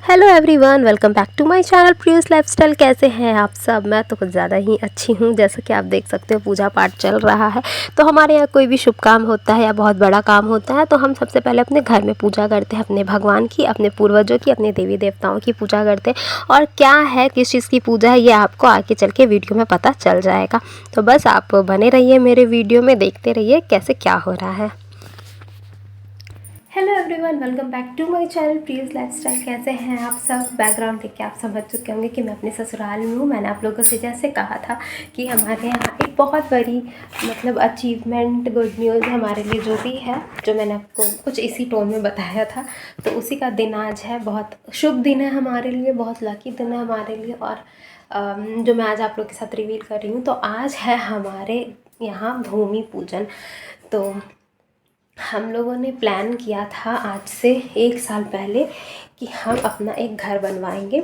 Hello everyone, welcome back to my channel Priya's lifestyle. कैसे हैं आप सब? मैं तो कुछ ज़्यादा ही अच्छी हूँ। जैसा कि आप देख सकते हो पूजा पाठ चल रहा है। तो हमारे यहाँ कोई भी शुभ काम होता है या बहुत बड़ा काम होता है तो हम सबसे पहले अपने घर में पूजा करते हैं, अपने भगवान की, अपने पूर्वजों की, अपने देवी देवताओं की पूजा करते हैं। और क्या है, किस चीज़ की पूजा है, ये आपको आगे चल के वीडियो में पता चल जाएगा। तो बस आप बने रहिए मेरे वीडियो में, देखते रहिए कैसे क्या हो रहा है। Hello everyone, welcome back to my channel Priya's lifestyle. कैसे हैं आप सब? बैकग्राउंड देख के आप समझ चुके होंगे कि मैं अपने ससुराल में हूँ। मैंने आप लोगों से जैसे कहा था कि हमारे यहाँ एक बहुत बड़ी अचीवमेंट, गुड न्यूज़ हमारे लिए जो भी है, जो मैंने आपको कुछ इसी टोन में बताया था, तो उसी का दिन आज है। बहुत शुभ दिन है हमारे लिए, बहुत लकी दिन है हमारे लिए। और जो मैं आज आप लोग के साथ रिवील कर रही हूँ, तो आज है हमारे यहाँ भूमि पूजन। तो हम लोगों ने प्लान किया था आज से 1 साल पहले कि हम अपना एक घर बनवाएंगे।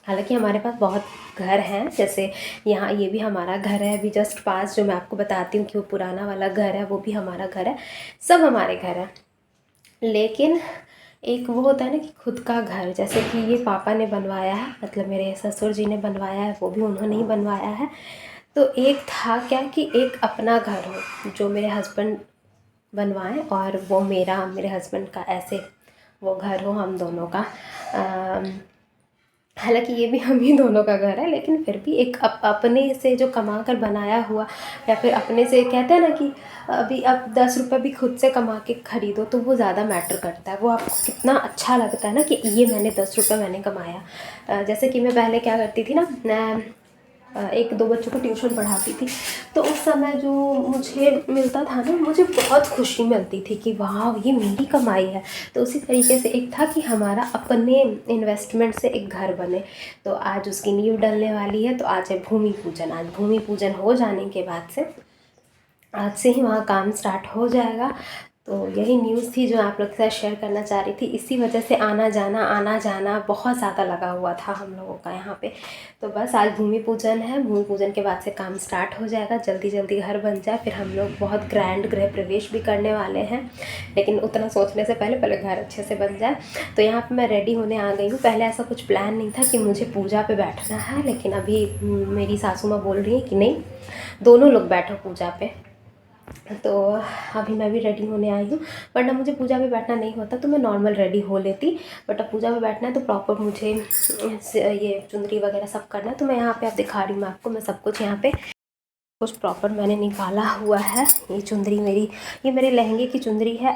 हालांकि हमारे पास बहुत घर हैं, जैसे यहाँ ये भी हमारा घर है, अभी जस्ट पास जो मैं आपको बताती हूँ कि वो पुराना वाला घर है, वो भी हमारा घर है, सब हमारे घर है। लेकिन एक वो होता है ना कि खुद का घर, जैसे कि ये पापा ने बनवाया है, मतलब मेरे ससुर जी ने बनवाया है, वो भी उन्होंने ही बनवाया है। तो एक था क्या कि एक अपना घर हो जो मेरे हस्बैंड बनवाएं, और वो मेरे हस्बैंड का ऐसे वो घर हो हम दोनों का। हालांकि ये भी हम ही दोनों का घर है, लेकिन फिर भी एक अपने से जो कमा कर बनाया हुआ, या फिर अपने से कहते हैं ना कि अभी आप 10 रुपये भी खुद से कमा के ख़रीदो तो वो ज़्यादा मैटर करता है। वो आपको कितना अच्छा लगता है ना कि ये मैंने 10 रुपये मैंने कमाया। जैसे कि मैं पहले क्या करती थी ना, मैं 1-2 बच्चों को ट्यूशन पढ़ाती थी, तो उस समय जो मुझे मिलता था ना, मुझे बहुत खुशी मिलती थी कि वाह ये मेरी कमाई है। तो उसी तरीके से एक था कि हमारा अपने इन्वेस्टमेंट से एक घर बने। तो आज उसकी नींव डलने वाली है। तो आज है भूमि पूजन। आज भूमि पूजन हो जाने के बाद से आज से ही वहाँ काम स्टार्ट हो जाएगा। तो यही न्यूज़ थी जो आप लोग के साथ शेयर करना चाह रही थी। इसी वजह से आना जाना बहुत ज़्यादा लगा हुआ था हम लोगों का यहाँ पे। तो बस आज भूमि पूजन है। भूमि पूजन के बाद से काम स्टार्ट हो जाएगा, जल्दी जल्दी घर बन जाए, फिर हम लोग बहुत ग्रैंड गृह प्रवेश भी करने वाले हैं। लेकिन उतना सोचने से पहले घर अच्छे से बन जाए। तो यहाँ पर मैं रेडी होने आ गई हूँ। पहले ऐसा कुछ प्लान नहीं था कि मुझे पूजा पर बैठना है, लेकिन अभी मेरी सासू माँ बोल रही है कि नहीं, दोनों लोग बैठो पूजा पे। तो अभी मैं भी रेडी होने आई हूँ। वरना मुझे पूजा में बैठना नहीं होता तो मैं नॉर्मल रेडी हो लेती, बट अब पूजा में बैठना है तो प्रॉपर मुझे ये चुंदरी वगैरह सब करना है। तो मैं यहाँ पे आप दिखा रही हूँ, मैं आपको मैं सब कुछ यहाँ पे कुछ प्रॉपर मैंने निकाला हुआ है। ये चुंदरी ये मेरे लहंगे की चुंदरी है।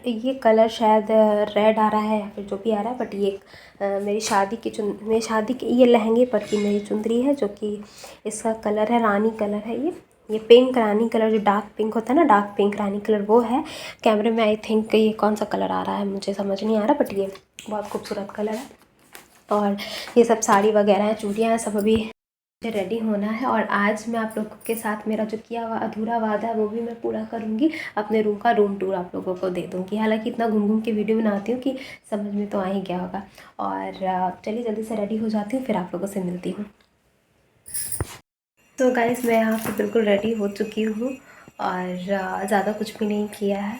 ये कलर शायद रेड आ रहा है या फिर जो भी आ रहा है, बट ये मेरी शादी की ये लहंगे पर की मेरी चुंदरी है, जो कि इसका कलर है रानी कलर है। ये पिंक रानी कलर, जो डार्क पिंक होता है ना, डार्क पिंक रानी कलर, वो है। कैमरे में आई थिंक ये कौन सा कलर आ रहा है मुझे समझ नहीं आ रहा, बट ये बहुत खूबसूरत कलर है। और ये सब साड़ी वगैरह हैं, चूड़ियाँ हैं, सब अभी मुझे रेडी होना है। और आज मैं आप लोगों के साथ मेरा जो किया हुआ अधूरा वादा है वो भी मैं पूरा करूँगी। अपने रूम का रूम टूर आप लोगों को दे दूँगी। हालांकि इतना घूम घूम के वीडियो बनाती हूँ कि समझ में तो आ ही गया होगा। और चलिए जल्दी से रेडी हो जाती हूँ, फिर आप लोगों से मिलती हूँ। तो गाइस, मैं यहाँ पे बिल्कुल रेडी हो चुकी हूँ और ज़्यादा कुछ भी नहीं किया है।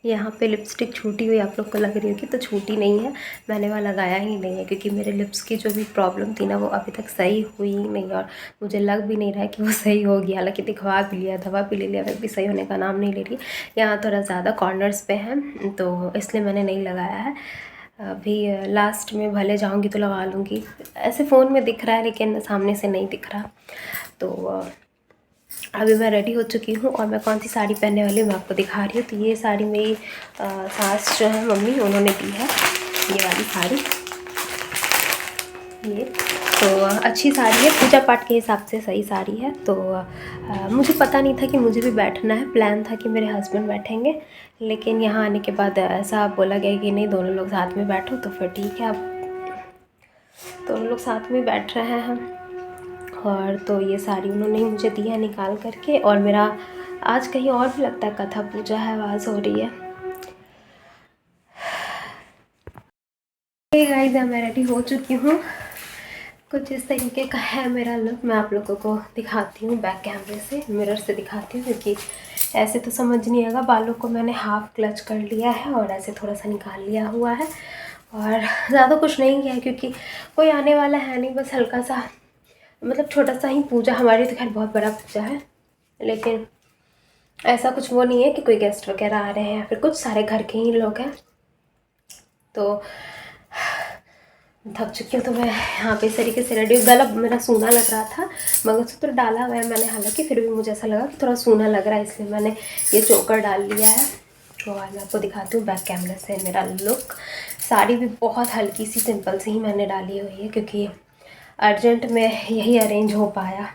यहाँ पे लिपस्टिक छूटी हुई आप लोग को लग रही होगी, तो छूटी नहीं है, मैंने वहाँ लगाया ही नहीं है, क्योंकि मेरे लिप्स की जो भी प्रॉब्लम थी ना, वो अभी तक सही हुई नहीं, और मुझे लग भी नहीं रहा है कि वो सही होगी। हालांकि दिखवा भी लिया, दवा भी ले लिया, फिर भी सही होने का नाम नहीं ले रही। यहाँ थोड़ा ज़्यादा कॉर्नर्स पे है, तो इसलिए मैंने नहीं लगाया है। अभी लास्ट में भले जाऊँगी तो लगा लूँगी। ऐसे फ़ोन में दिख रहा है लेकिन सामने से नहीं दिख रहा। तो अभी मैं रेडी हो चुकी हूँ, और मैं कौन सी साड़ी पहनने वाली हूँ मैं आपको दिखा रही हूँ। तो ये साड़ी मेरी सास जो है, मम्मी, उन्होंने दी है, ये वाली साड़ी। ये तो अच्छी साड़ी है, पूजा पाठ के हिसाब से सही साड़ी है। तो मुझे पता नहीं था कि मुझे भी बैठना है, प्लान था कि मेरे हस्बैंड बैठेंगे, लेकिन यहाँ आने के बाद ऐसा बोला गया कि नहीं, दोनों लोग साथ में बैठो। तो फिर ठीक है, अब दोनों लोग साथ में बैठ रहे हैं हम। और तो ये साड़ी उन्होंने ही मुझे दी है निकाल करके। और मेरा आज कहीं और भी लगता है कथा पूजा है, आवाज़ हो रही है। गाइस, मैं रेडी हो चुकी हूँ। कुछ इस तरीके का है मेरा लुक। मैं आप लोगों को दिखाती हूँ बैक कैमरे से, मिरर से दिखाती हूँ, क्योंकि ऐसे तो समझ नहीं आएगा। बालों को मैंने हाफ क्लच कर लिया है और ऐसे थोड़ा सा निकाल लिया हुआ है। और ज़्यादा कुछ नहीं किया क्योंकि कोई आने वाला है नहीं, बस हल्का सा मतलब छोटा सा ही पूजा। हमारी तो खैर बहुत बड़ा पूजा है, लेकिन ऐसा कुछ वो नहीं है कि कोई गेस्ट वगैरह आ रहे हैं या फिर कुछ, सारे घर के ही लोग हैं। तो थक चुकी हूँ, तो मैं यहाँ पे इस तरीके से रेडी। गला मेरा सूना लग रहा था, मंगलसूत्र डाला हुआ है मैंने हालांकि, फिर भी मुझे ऐसा लगा कि थोड़ा सूना लग रहा है, इसलिए मैंने ये चोकर डाल लिया है। तो आज मैं आपको दिखाती हूँ बैक कैमरे से मेरा लुक। साड़ी भी बहुत हल्की सी सिंपल सी ही मैंने डाली हुई है क्योंकि अर्जेंट में यही अरेंज हो पाया।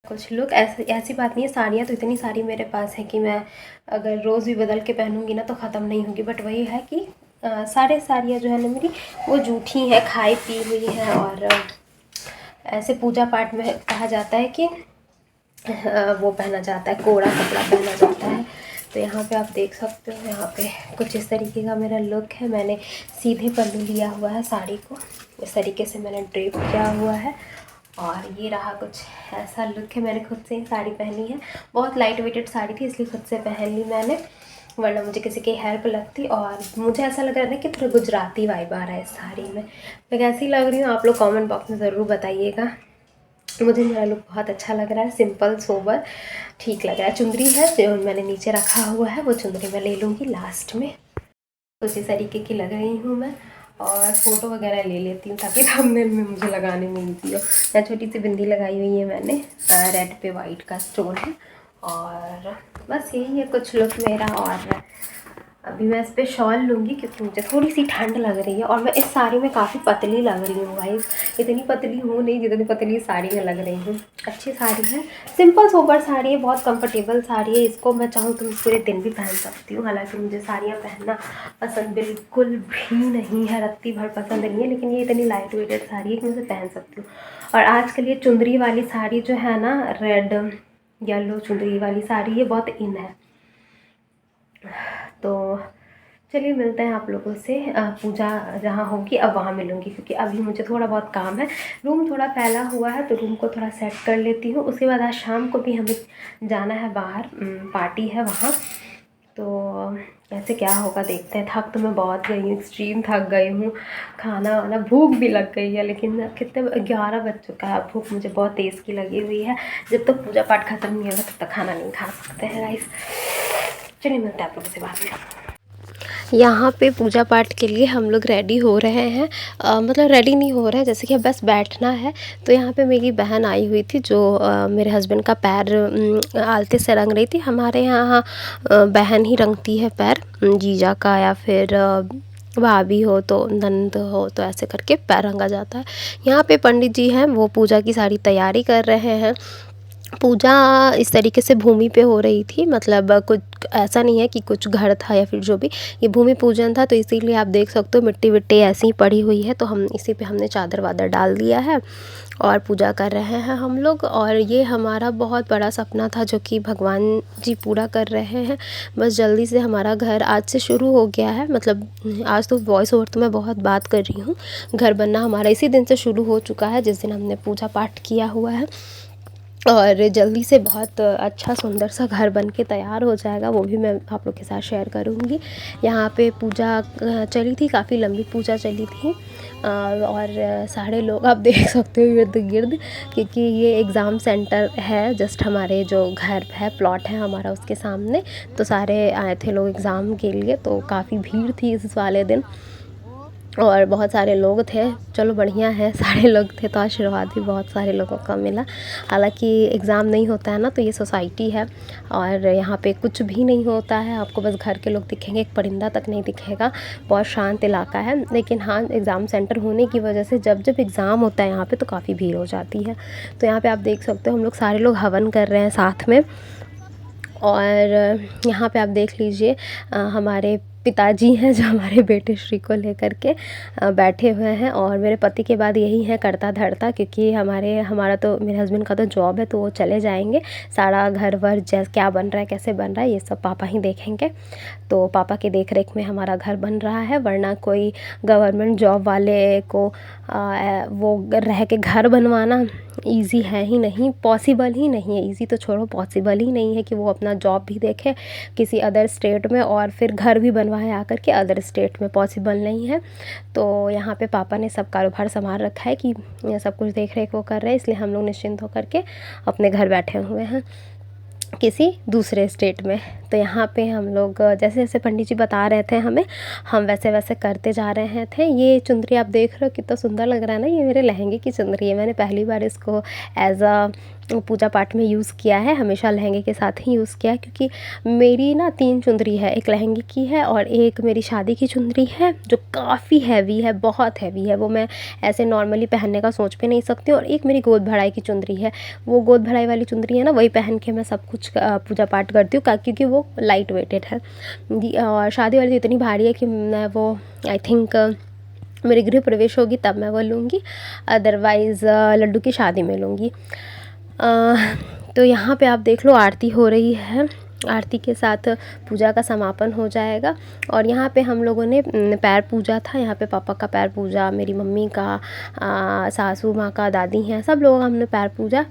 कुछ लुक ऐसी बात नहीं है, साड़ियाँ तो इतनी सारी मेरे पास है कि मैं अगर रोज़ भी बदल के पहनूंगी ना तो ख़त्म नहीं होगी। बट वही है कि सारे साड़ियाँ जो है ना मेरी वो जूठी है, खाई पी हुई है। और ऐसे पूजा पाठ में कहा जाता है कि वो पहना जाता है, कोड़ा कपड़ा पहना जाता है। तो यहाँ पे आप देख सकते हो, यहाँ पे कुछ इस तरीके का मेरा लुक है। मैंने सीधे पल्लू लिया हुआ है, साड़ी को इस तरीके से मैंने ड्रेप किया हुआ है। और ये रहा कुछ ऐसा लुक है। मैंने खुद से ही साड़ी पहनी है, बहुत लाइट वेटेड साड़ी थी इसलिए खुद से पहन ली मैंने, वरना मुझे किसी की हेल्प लगती। और मुझे ऐसा लग रहा था कि थोड़ा गुजराती वाइब आ रहा है इस साड़ी में। मैं कैसी लग रही हूँ आप लोग कमेंट बॉक्स में ज़रूर बताइएगा। मुझे मेरा लुक बहुत अच्छा लग रहा है, सिंपल सोबर ठीक लग रहा है। चुंदरी है जो मैंने नीचे रखा हुआ है, वो चुंदरी मैं ले लूँगी लास्ट में। उसी तरीके की लग रही हूँ मैं। और फ़ोटो वगैरह ले लेती हूँ ताकि थंबनेल में मुझे लगाने में ईजी हो। मैं छोटी सी बिंदी लगाई हुई है मैंने, रेड पे वाइट का स्टोन है। और बस यही है कुछ लुक मेरा। और अभी मैं इस पर शॉल लूँगी क्योंकि मुझे थोड़ी सी ठंड लग रही है। और मैं इस साड़ी में काफ़ी पतली लग रही हूँ गाइस, इतनी पतली हूँ नहीं जितनी पतली साड़ी में लग रही हूँ। अच्छी साड़ी है, सिंपल सोबर साड़ी है, बहुत कंफर्टेबल साड़ी है। इसको मैं चाहूँ तो मैं पूरे दिन भी पहन सकती हूँ। हालांकि मुझे साड़ियाँ पहनना पसंद बिल्कुल भी नहीं है, रत्ती भर पसंद नहीं है, लेकिन ये इतनी लाइट वेटेड साड़ी है कि मैं इसे पहन सकती हूँ। और आजकल ये चुंदरी वाली साड़ी जो है ना, रेड येलो चुंदरी वाली साड़ी, ये बहुत इन है। तो चलिए मिलते हैं आप लोगों से पूजा जहाँ होगी अब वहाँ मिलूँगी, क्योंकि अभी मुझे थोड़ा बहुत काम है। रूम थोड़ा फैला हुआ है तो रूम को थोड़ा सेट कर लेती हूँ। उसके बाद आज शाम को भी हमें जाना है बाहर, पार्टी है वहाँ। तो कैसे क्या होगा देखते हैं। थक तो मैं बहुत गई हूँ, एक्सट्रीम थक गई हूँ। खाना वाना भूख भी लग गई है, लेकिन कितने 11 बज चुका है, भूख मुझे बहुत तेज़ की लगी हुई है। जब तक पूजा पाठ ख़त्म नहीं होगा तब तक खाना नहीं खा सकते हैं गाइस। चलिए मिलते हैं आप लोगों से बाद में। यहाँ पे पूजा पाठ के लिए हम लोग रेडी हो रहे हैं। मतलब रेडी नहीं हो रहे हैं, जैसे कि बस बैठना है। तो यहाँ पे मेरी बहन आई हुई थी जो मेरे हस्बैंड का पैर आलते से रंग रही थी। हमारे यहाँ बहन ही रंगती है पैर, जीजा का या फिर भाभी हो तो नंद हो तो ऐसे करके पैर रंगा जाता है। यहाँ पे पंडित जी हैं, वो पूजा की सारी तैयारी कर रहे हैं। पूजा इस तरीके से भूमि पे हो रही थी, मतलब कुछ ऐसा नहीं है कि कुछ घर था या फिर जो भी, ये भूमि पूजन था। तो इसीलिए आप देख सकते हो मिट्टी विट्टी ऐसी ही पड़ी हुई है, तो हम इसी पे हमने चादर वादर डाल दिया है और पूजा कर रहे हैं हम लोग। और ये हमारा बहुत बड़ा सपना था जो कि भगवान जी पूरा कर रहे हैं। बस जल्दी से हमारा घर आज से शुरू हो गया है, मतलब आज तो वॉइस ओवर तो मैं बहुत बात कर रही हूँ, घर बनना हमारा इसी दिन से शुरू हो चुका है जिस दिन हमने पूजा पाठ किया हुआ है। और जल्दी से बहुत अच्छा सुंदर सा घर बन के तैयार हो जाएगा, वो भी मैं आप लोग के साथ शेयर करूँगी। यहाँ पे पूजा चली थी, काफ़ी लंबी पूजा चली थी। और सारे लोग आप देख सकते हो इर्द गिर्द, क्योंकि ये एग्ज़ाम सेंटर है जस्ट हमारे जो घर है, प्लॉट है हमारा उसके सामने। तो सारे आए थे लोग एग्ज़ाम के लिए, तो काफ़ी भीड़ थी इस वाले दिन और बहुत सारे लोग थे। चलो बढ़िया है, सारे लोग थे तो आशीर्वाद भी बहुत सारे लोगों का मिला। हालांकि एग्ज़ाम नहीं होता है ना, तो ये सोसाइटी है और यहाँ पे कुछ भी नहीं होता है, आपको बस घर के लोग दिखेंगे, एक परिंदा तक नहीं दिखेगा। बहुत शांत इलाका है। लेकिन हाँ, एग्ज़ाम सेंटर होने की वजह से जब जब एग्ज़ाम होता है यहाँ पे तो काफ़ी भीड़ हो जाती है। तो यहाँ पर आप देख सकते हो हम लोग सारे लोग हवन कर रहे हैं साथ में। और यहाँ पे आप देख लीजिए हमारे पिताजी हैं जो हमारे बेटे श्री को लेकर के बैठे हुए हैं। और मेरे पति के बाद यही है करता धरता, क्योंकि हमारा तो मेरे हस्बैंड का तो जॉब है, तो वो चले जाएंगे। सारा घर वर जैसे क्या बन रहा है, कैसे बन रहा है, ये सब पापा ही देखेंगे। तो पापा के देख रेख में हमारा घर बन रहा है, वरना कोई गवर्नमेंट जॉब वाले को वो रह के घर बनवाना ईज़ी है ही नहीं, पॉसिबल ही नहीं है। ईज़ी तो छोड़ो, पॉसिबल ही नहीं है कि वो अपना जॉब भी देखे किसी अदर स्टेट में और फिर घर भी बनवाए आकर के अदर स्टेट में, पॉसिबल नहीं है। तो यहाँ पे पापा ने सब कारोबार संभाल रखा है कि सब कुछ देख रेख वो कर रहे हैं, इसलिए हम लोग निश्चिंत होकर के अपने घर बैठे हुए हैं किसी दूसरे स्टेट में। तो यहाँ पे हम लोग जैसे जैसे पंडित जी बता रहे थे हमें, हम वैसे वैसे करते जा रहे थे। ये चुंदरी आप देख रहे हो कितना सुंदर लग रहा है ना, ये मेरे लहंगे की चुंदरी है। मैंने पहली बार इसको एज अ पूजा पाठ में यूज़ किया है, हमेशा लहंगे के साथ ही यूज़ किया है, क्योंकि मेरी ना 3 चुंदरी है, एक लहंगे की है और एक मेरी शादी की चुंदरी है जो काफ़ी हैवी है, बहुत हैवी है। वो मैं ऐसे नॉर्मली पहनने का सोच भी नहीं सकती हूँ। और एक मेरी गोद भराई की चुंदरी है, वो गोद भराई वाली चुंदरी है ना, वही पहन के मैं सब कुछ पूजा पाठ करती हूँ क्योंकि वो लाइट वेटेड है। और शादी वाली तो इतनी भारी है कि मैं वो आई थिंक मेरे गृह प्रवेश होगी तब मैं वो लूँगी, अदरवाइज़ लड्डू की शादी में लूँगी। तो यहाँ पे आप देख लो आरती हो रही है, आरती के साथ पूजा का समापन हो जाएगा। और यहाँ पे हम लोगों ने पैर पूजा था, यहाँ पे पापा का पैर पूजा, मेरी मम्मी का, सासू माँ का, दादी हैं, सब लोग हमने पैर पूजा।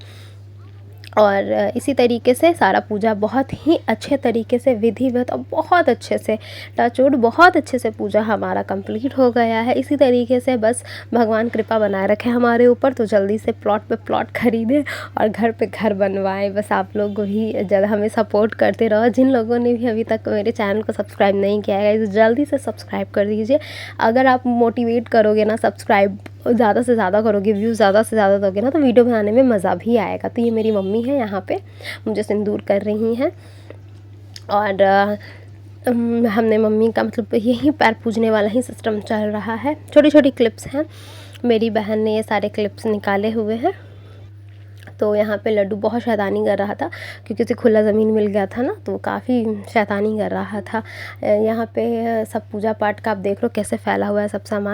और इसी तरीके से सारा पूजा बहुत ही अच्छे तरीके से विधिवत और बहुत अच्छे से, टचवुड, बहुत अच्छे से पूजा हमारा कंप्लीट हो गया है। इसी तरीके से बस भगवान कृपा बनाए रखे हमारे ऊपर, तो जल्दी से प्लॉट पे प्लॉट खरीदें और घर पे घर बनवाएं। बस आप लोग ही जल्द हमें सपोर्ट करते रहो। जिन लोगों ने भी अभी तक मेरे चैनल को सब्सक्राइब नहीं किया है, जल्दी से सब्सक्राइब कर दीजिए। अगर आप मोटिवेट करोगे ना, सब्सक्राइब ज़्यादा से ज़्यादा करोगे, व्यूज़ ज़्यादा से ज़्यादा दोगे ना, तो वीडियो बनाने में मज़ा भी आएगा। तो ये मेरी मम्मी है, यहाँ पे मुझे सिंदूर कर रही हैं। और हमने मम्मी का मतलब यही पैर पूजने वाला ही सिस्टम चल रहा है। छोटी छोटी क्लिप्स हैं, मेरी बहन ने ये सारे क्लिप्स निकाले हुए हैं। तो यहाँ पे लड्डू बहुत शैतानी कर रहा था क्योंकि उसे खुला ज़मीन मिल गया था ना, तो वो काफ़ी शैतानी कर रहा था। यहाँ पे सब पूजा पाठ का आप देख लो कैसे फैला हुआ है सब सामान।